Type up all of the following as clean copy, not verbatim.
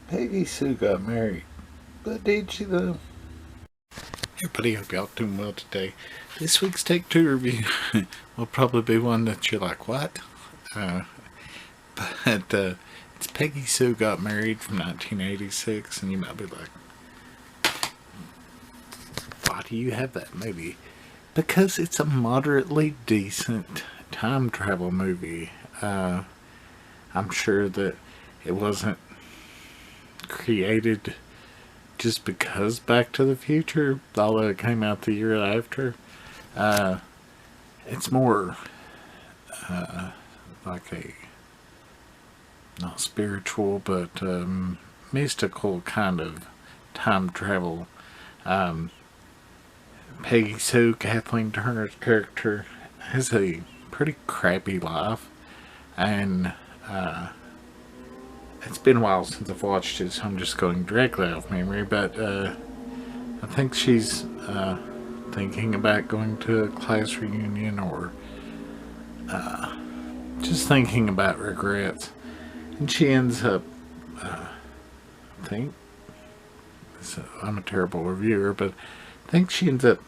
Peggy Sue got married. But did she though? Hey buddy, hope y'all doing well today. This week's Take Two review will probably be one that you're like, what? Uh, but it's Peggy Sue Got Married from 1986, and you might be like, why do you have that movie? Because it's a moderately decent time travel movie. I'm sure that it wasn't created just because Back to the Future, although it came out the year after. It's more like a not spiritual but mystical kind of time travel. Peggy Sue, Kathleen Turner's character, has a pretty crappy life, and it's been a while since I've watched it, so I'm just going directly off memory, but I think she's thinking about going to a class reunion, or just thinking about regrets, and she ends up, I think, I'm a terrible reviewer, but I think she ends up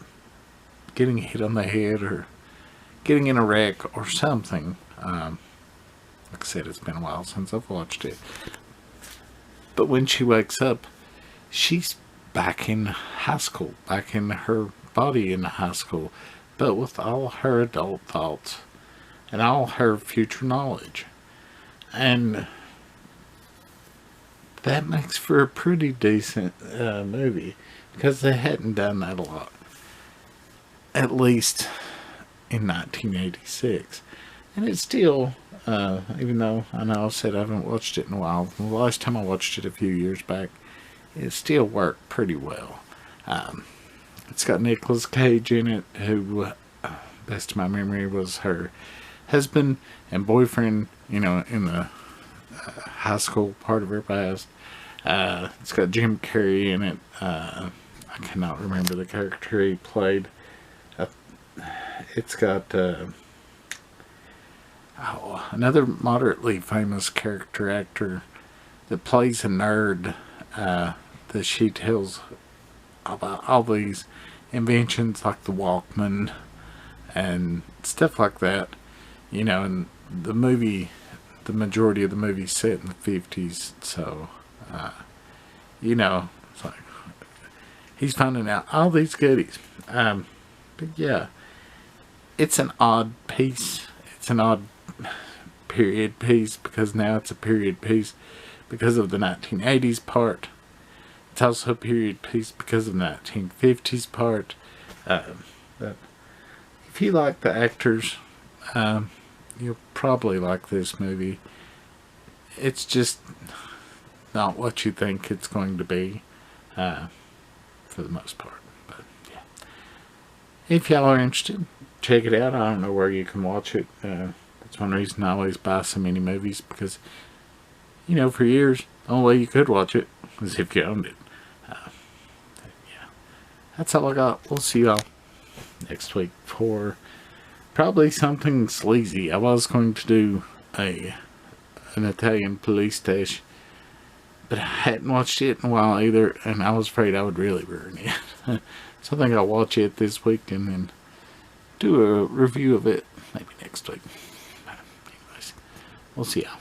getting hit on the head or getting in a wreck or something. Like I said, it's been a while since I've watched it. But when she wakes up, she's back in high school, back in her body in high school, but with all her adult thoughts and all her future knowledge. And that makes for a pretty decent movie, because they hadn't done that a lot, at least in 1986. And it's still, even though I know I said I haven't watched it in a while, the last time I watched it a few years back, it still worked pretty well. It's got Nicolas Cage in it, who, best of my memory, was her husband and boyfriend, in the high school part of her past. It's got Jim Carrey in it. I cannot remember the character he played. It's got another moderately famous character actor that plays a nerd, that she tells about all these inventions like the Walkman and stuff like that. And the majority of the movie set in the 50s, so it's like he's finding out all these goodies. But yeah, it's an odd piece. It's an odd period piece, because now it's a period piece because of the 1980s part. It's also a period piece because of the 1950s part. But if you like the actors, you'll probably like this movie. It's just not what you think it's going to be, for the most part. But yeah, if y'all are interested, check it out. I don't know where you can watch it. That's one reason I always buy so many movies, because for years the only way you could watch it was if you owned it. Yeah, that's all I got. We'll see y'all next week for probably something sleazy. I was going to do an Italian police station, but I hadn't watched it in a while either, and I was afraid I would really ruin it. So I think I'll watch it this week and then do a review of it maybe next week. Anyways, we'll see y'all.